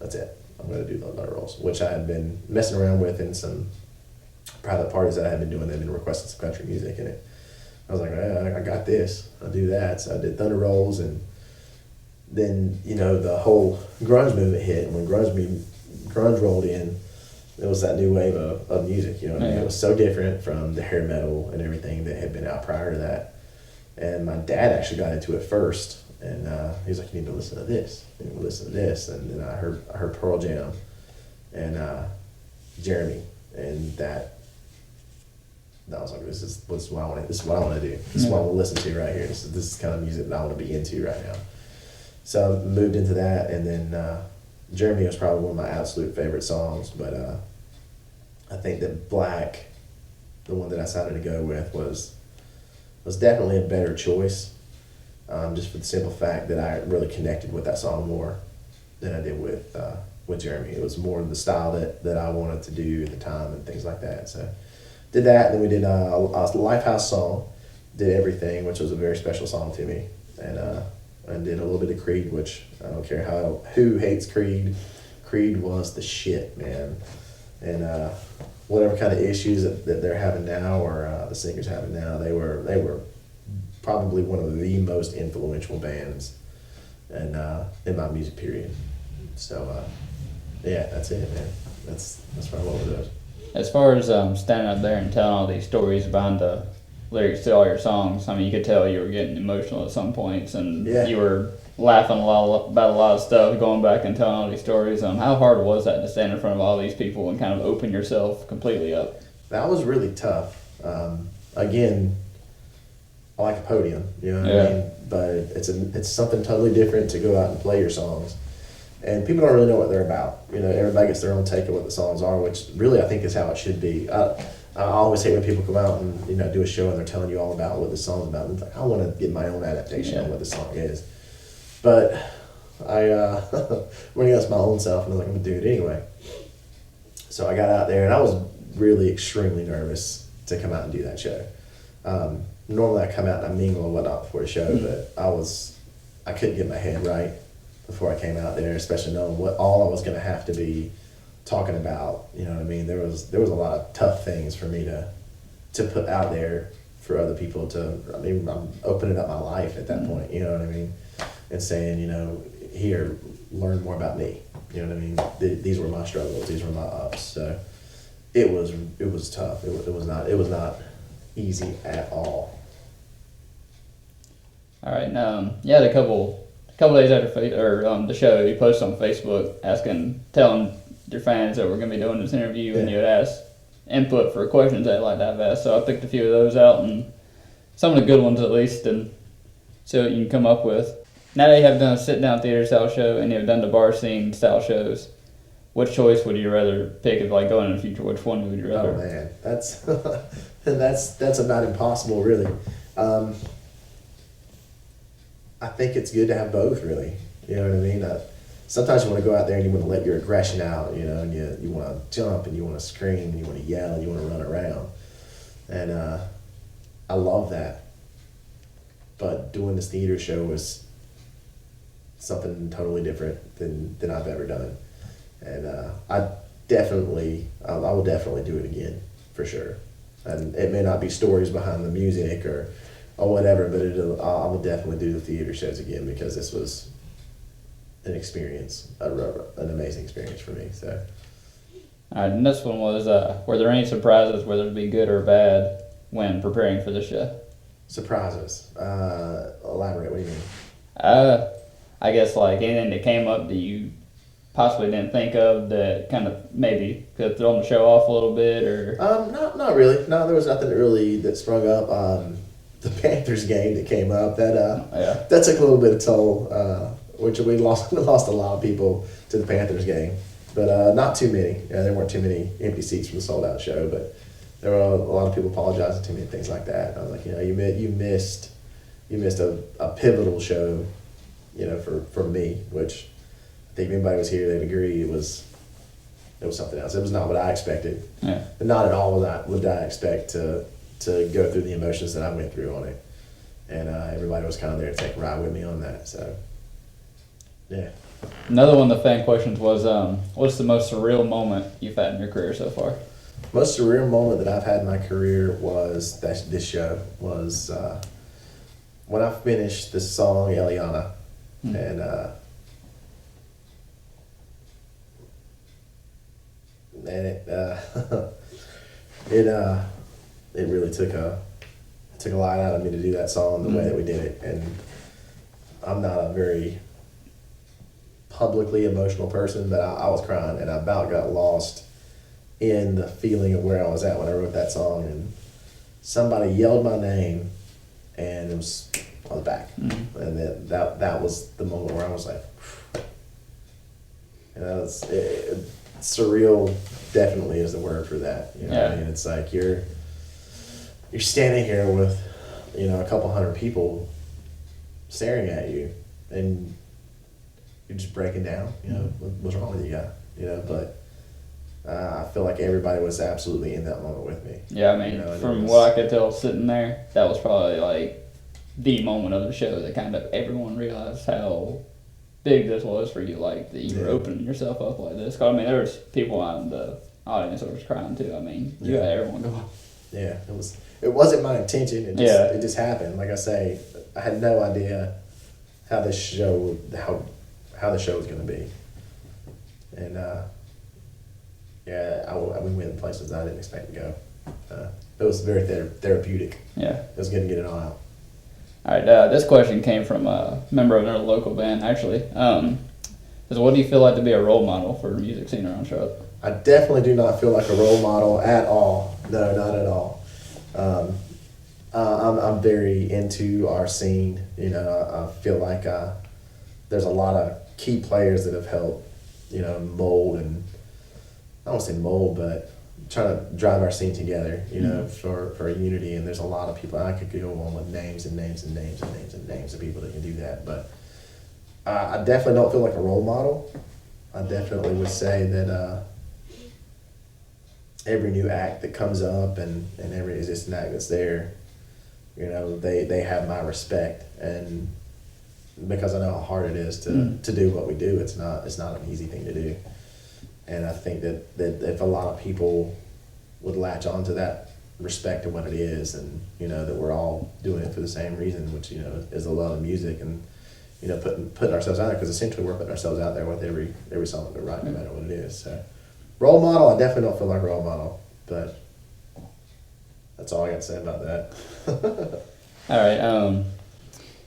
that's it. I'm going to do the letter rolls, which I had been messing around with in some private parties that I had been doing. They've been requesting some country music in it. I was like, I got this. I'll do that. So I did Thunder Rolls, and then, you know, the whole grunge movement hit. And when grunge rolled in, it was that new wave of music, you know what I mean? It was so different from the hair metal and everything that had been out prior to that. And my dad actually got into it first, and he was like, you need to listen to this. You need to listen to this. And then I heard Pearl Jam and Jeremy, and that I was like, this is what I want to do. This is what I want to listen to right here. This is the kind of music that I want to be into right now. So I moved into that, and then Jeremy was probably one of my absolute favorite songs, but I think that Black, the one that I decided to go with, was definitely a better choice, just for the simple fact that I really connected with that song more than I did with Jeremy. It was more the style that I wanted to do at the time and things like that. So did that, and then we did a Lifehouse song, did Everything, which was a very special song to me, and I did a little bit of Creed, which I don't care who hates Creed. Creed was the shit, man. And whatever kind of issues that they're having now, or the singers having now, they were probably one of the most influential bands in my music period. So yeah, that's it, man. That's where I'm over those. As far as standing up there and telling all these stories behind the lyrics to all your songs, I mean, you could tell you were getting emotional at some points, and you were laughing about a lot of stuff, going back and telling all these stories. How hard was that to stand in front of all these people and kind of open yourself completely up? That was really tough. Again, I like a podium, you know what I mean? But it's something totally different to go out and play your songs. And people don't really know what they're about. You know, everybody gets their own take of what the songs are, which really I think is how it should be. I always hate when people come out and, you know, do a show and they're telling you all about what the song's about. And it's like, I want to get my own adaptation on what the song is. But I went against my own self, and I was like, I'm going to do it anyway. So I got out there, and I was really extremely nervous to come out and do that show. Normally I come out and I mingle and whatnot before a show, but I couldn't get my head right before I came out there, especially knowing what all I was going to have to be talking about. You know what I mean? There was a lot of tough things for me to put out there for other people to. I mean, I'm opening up my life at that point. You know what I mean? And saying, you know, here, learn more about me. You know what I mean? These were my struggles. These were my ups. So it was tough. It was not easy at all. All right. You had a couple days after the show, you posted on Facebook telling your fans that we're going to be doing this interview, and you had asked input for questions they'd like to have asked. So I picked a few of those out, and some of the good ones at least, and see what you can come up with. Now that you have done a sit-down theater style show and you've done the bar scene style shows, which choice would you rather pick if, like, going in the future? Which one would you rather? Oh man, that's about impossible, really. I think it's good to have both, really. You know what I mean? Sometimes you want to go out there and you want to let your aggression out, you know, and you want to jump and you want to scream and you want to yell and you want to run around. And I love that. But doing this theater show was something totally different than I've ever done. And I will definitely do it again, for sure. And it may not be stories behind the music or whatever, but I will definitely do the theater shows again, because this was an experience, an amazing experience for me. So. All right, and this one was, were there any surprises, whether it be good or bad, when preparing for the show? Surprises? Elaborate, what do you mean? I guess, like, anything that came up that you possibly didn't think of that kind of maybe could throw the show off a little bit, or? Not really. No, there was nothing that sprung up. The Panthers game that came up, that took a little bit of toll, which we lost a lot of people to the Panthers game, but not too many. There weren't too many empty seats for the sold out show, but there were a lot of people apologizing to me and things like that. I was like, you know, you missed a pivotal show, you know, for me, which I think if anybody was here, they'd agree it was something else. It was not what I expected. Yeah. But not at all would I expect to go through the emotions that I went through on it. And everybody was kind of there to take a ride with me on that. So, yeah. Another one of the fan questions was, what's the most surreal moment you've had in your career so far? Most surreal moment that I've had in my career was this show was when I finished the song Eliana, and it it really took a lot out of me to do that song the way that we did it, and I'm not a very publicly emotional person, but I was crying and I about got lost in the feeling of where I was at when I wrote that song, and somebody yelled my name and it was on the back, and then that was the moment where I was like, and that was surreal. Definitely is the word for that. You know what I mean? It's like you're standing here with a couple hundred people staring at you, and you're just breaking down. What's wrong with you guy? But I feel like everybody was absolutely in that moment with me. Yeah, I mean, from what I could tell sitting there, that was probably like the moment of the show that kind of everyone realized how big this was for you, like that you were opening yourself up like this. 'Cause, I mean, there was people out in the audience that was crying too. I mean, you had everyone going. Yeah, it wasn't my intention. It just happened. Like I say, I had no idea how the show was going to be, and we went places I didn't expect to go. It was very therapeutic. Yeah, it was good to get it all out. All right, this question came from a member of another local band, actually. Says, what do you feel like to be a role model for the music scene around Charlotte? I definitely do not feel like a role model at all. No, not at all. I'm very into our scene. I feel like there's a lot of key players that have helped, mold, and I don't want to say mold, but trying to drive our scene together, for unity. And there's a lot of people. I could go on with names and names and names and names and names of people that can do that. But I definitely don't feel like a role model. I definitely would say that every new act that comes up and every existing act that's there, they have my respect, and because I know how hard it is to do what we do. It's not an easy thing to do. And I think that if a lot of people would latch on to that respect of what it is, and that we're all doing it for the same reason, which is the love of music, and putting ourselves out there, because essentially we're putting ourselves out there with every song that we write, no matter what it is. So role model, I definitely don't feel like a role model, but that's all I got to say about that. All right.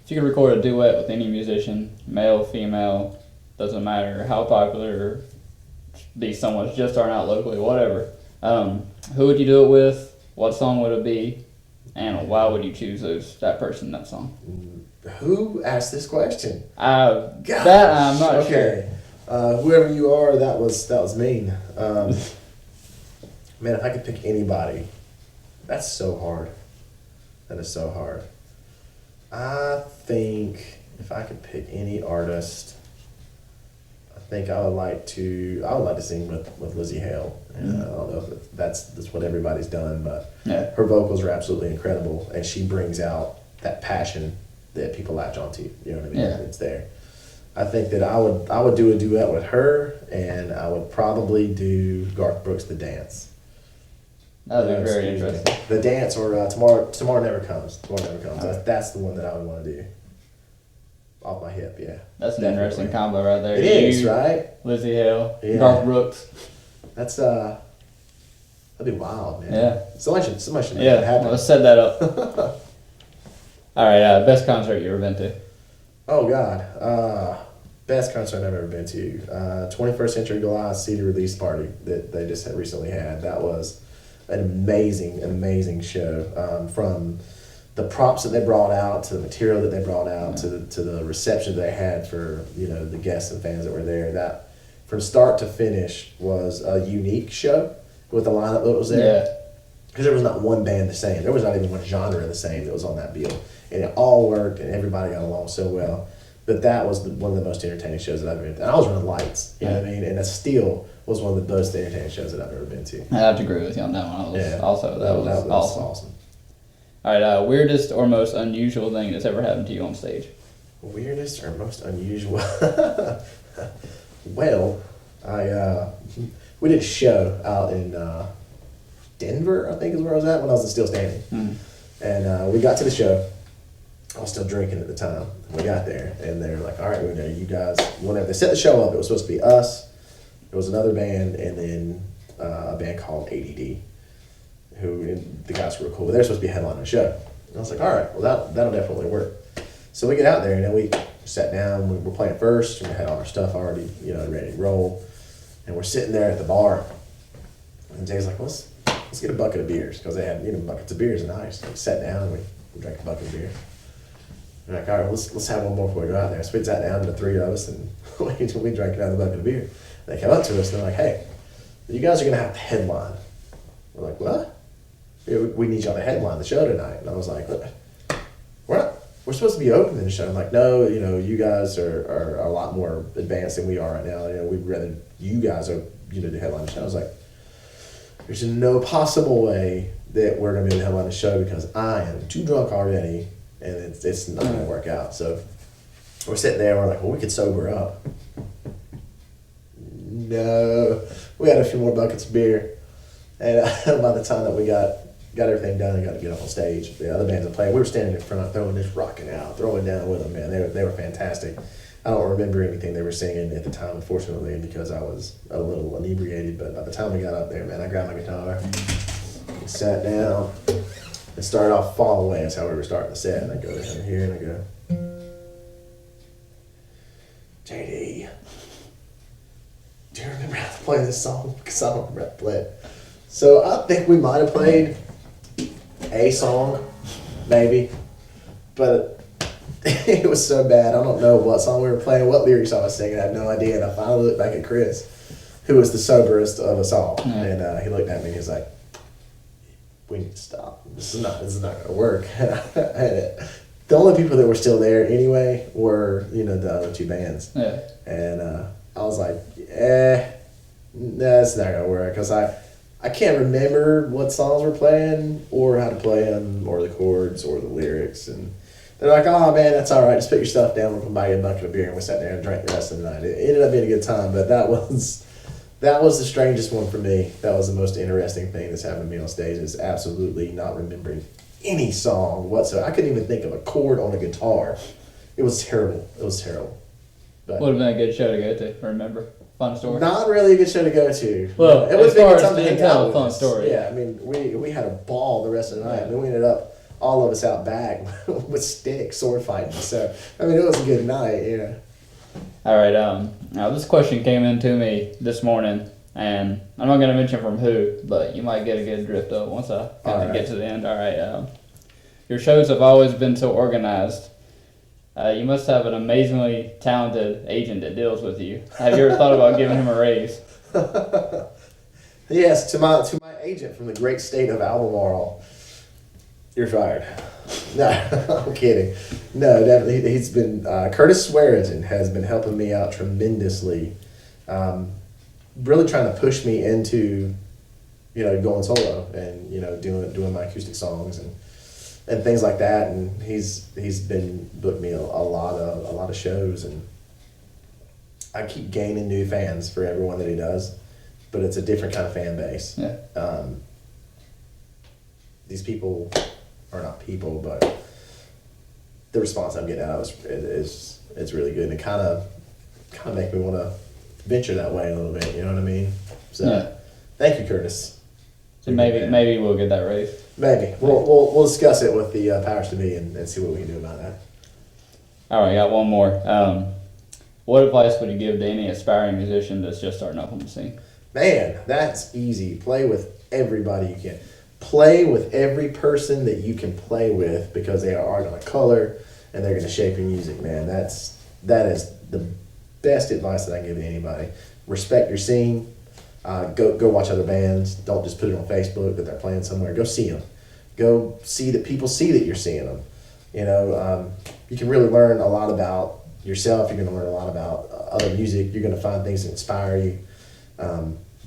If you could record a duet with any musician, male, female, doesn't matter how popular, be someone just starting out locally, whatever. Who would you do it with? What song would it be? And why would you choose that person, that song? Who asked this question? That I'm not sure. Whoever you are, that was mean. Man, if I could pick anybody, that's so hard. That is so hard. I think if I could pick any artist, I think I would like to sing with Lizzie Hale. And I don't know if that's what everybody's done, but her vocals are absolutely incredible, and she brings out that passion that people latch onto. You know what I mean? Yeah. It's there. I think that I would do a duet with her, and I would probably do Garth Brooks' "The Dance." That would be very interesting. The Dance, or Tomorrow Never Comes. Tomorrow Never Comes. That's the one that I would want to do. Off my hip, yeah. That's an interesting combo right there. It is, right? Lizzie Hale, Garth Brooks. That's that'd be wild, man. Yeah. Somebody should make that happen. Let's set that up. All right, best concert you ever been to? Oh God, best concert I've ever been to. 21st Century Goliath CD release party that they just recently had. That was an amazing show. From the props that they brought out, to the material that they brought out, to the reception they had for the guests and fans that were there. That from start to finish was a unique show with the lineup that was there. Yeah. Because there was not one band the same. There was not even one genre the same that was on that bill. And it all worked, and everybody got along so well. But that was one of the most entertaining shows that I've ever been to. And I was running lights, you know what I mean? And that still was one of the most entertaining shows that I've ever been to. I have to agree with you on that one. That was awesome. All right, weirdest or most unusual thing that's ever happened to you on stage? Weirdest or most unusual? Well, we did a show out in Denver, I think is where I was at when I was in Still Standing. And we got to the show. I was still drinking at the time. We got there, and they were like, all right, we know you guys, whenever they set the show up, it was supposed to be us, there was another band, and then a band called ADD, who, the guys were cool, but they're supposed to be headlining the show. And I was like, all right, well, that'll definitely work. So we get out there, and then we sat down, we were playing first, and we had all our stuff already, ready to roll. And we're sitting there at the bar, and Jay's like, let's get a bucket of beers, because they had, buckets of beers and ice. So we sat down, and we drank a bucket of beer. We're like, all right, let's have one more before we go out there. So we sat down, the three of us, and we drank another bucket of beer. They came up to us, and they're like, hey, you guys are going to have to headline. We're like, what? We need y'all to headline the show tonight. And I was like, we're supposed to be opening the show. I'm like, no, you guys are a lot more advanced than we are right now. We'd rather you guys are, to headline the show. I was like, there's no possible way that we're going to be able to headline the show because I am too drunk already and it's not going to work out. So we're sitting there and we're like, well, we could sober up. No. We had a few more buckets of beer. And by the time that we got everything done and got to get up on stage, the other bands that played, we were standing in front, throwing this, rocking out, throwing down with them, man. They were fantastic. I don't remember anything they were singing at the time, unfortunately, because I was a little inebriated. But by the time we got up there, man, I grabbed my guitar, and sat down, and started off Fall Away. That's how we were starting the set. And I go down here and I go, JD, do you remember how to play this song? Because I don't remember how to play it. So I think we might have played a song, maybe, but it was so bad. I don't know what song we were playing, what lyrics I was singing. I have no idea. And I finally looked back at Chris, who was the soberest of us all, and he looked at me and he was like, "We need to stop. This is not going to work." And the only people that were still there anyway were the other two bands. Yeah. And I was like, that's not going to work because I can't remember what songs we're playing or how to play them or the chords or the lyrics. And they're like, oh, man, that's all right. Just put your stuff down. We'll come buy you a bucket of beer. And we sat there and drank the rest of the night. It ended up being a good time, but that was the strangest one for me. That was the most interesting thing that's happened to me on stage is absolutely not remembering any song whatsoever. I couldn't even think of a chord on a guitar. It was terrible. But would have been a good show to go to, remember? Fun story. Not really a good show to go to. Well, it was as something to tell a fun story. Yeah, I mean, we had a ball the rest of the night. I mean, we ended up all of us out back with sticks, sword fighting. So I mean, it was a good night. All right. Now this question came in to me this morning, and I'm not going to mention from who, but you might get a good drift of once I kind of get to the end. All right. Your shows have always been so organized. You must have an amazingly talented agent that deals with you. Have you ever thought about giving him a raise? Yes, to my agent from the great state of Albemarle. You're fired. No, I'm kidding. No, definitely. He's been Curtis Swearigan has been helping me out tremendously. Really trying to push me into, going solo and doing my acoustic songs and things like that, and he's been booked me a lot of shows, and I keep gaining new fans for everyone that he does, but it's a different kind of fan base. Yeah. These people are not people, but the response I'm getting out of is really good, and it kind of make me want to venture that way a little bit. You know what I mean? So, Thank you, Curtis. So maybe we'll get that raise. Maybe. We'll discuss it with the powers to be and see what we can do about that. All right, got one more. What advice would you give to any aspiring musician that's just starting off on the scene? Man, that's easy. Play with everybody you can. Play with every person that you can play with because they are going to color and they're going to shape your music, man. That is the best advice that I can give to anybody. Respect your scene. Go watch other bands. Don't just put it on Facebook that they're playing somewhere. Go see them. Go see that people see that you're seeing them. You can really learn a lot about yourself. You're going to learn a lot about other music. You're going to find things that inspire you.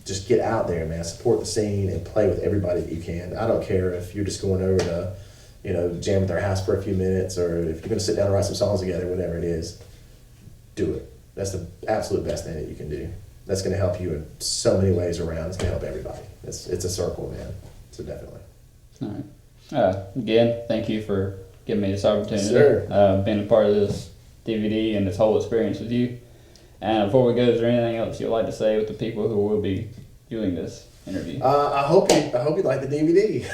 Just get out there, man. Support the scene and play with everybody that you can. I don't care if you're just going over to, jam at their house for a few minutes, or if you're going to sit down and write some songs together, whatever it is. Do it. That's the absolute best thing that you can do. That's going to help you in so many ways around. It's going to help everybody. It's a circle, man. So definitely. All right. Again, thank you for giving me this opportunity. Sure. Being a part of this DVD and this whole experience with you. And before we go, is there anything else you'd like to say with the people who will be viewing this interview? I hope you like the DVD.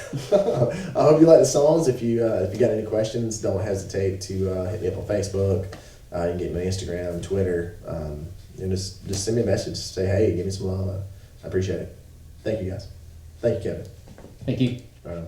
I hope you like the songs. If you got any questions, don't hesitate to hit me up on Facebook. You can get me on Instagram, Twitter, and just send me a message. Say hey, give me some love. I appreciate it. Thank you guys. Thank you, Kevin. Thank you. All right.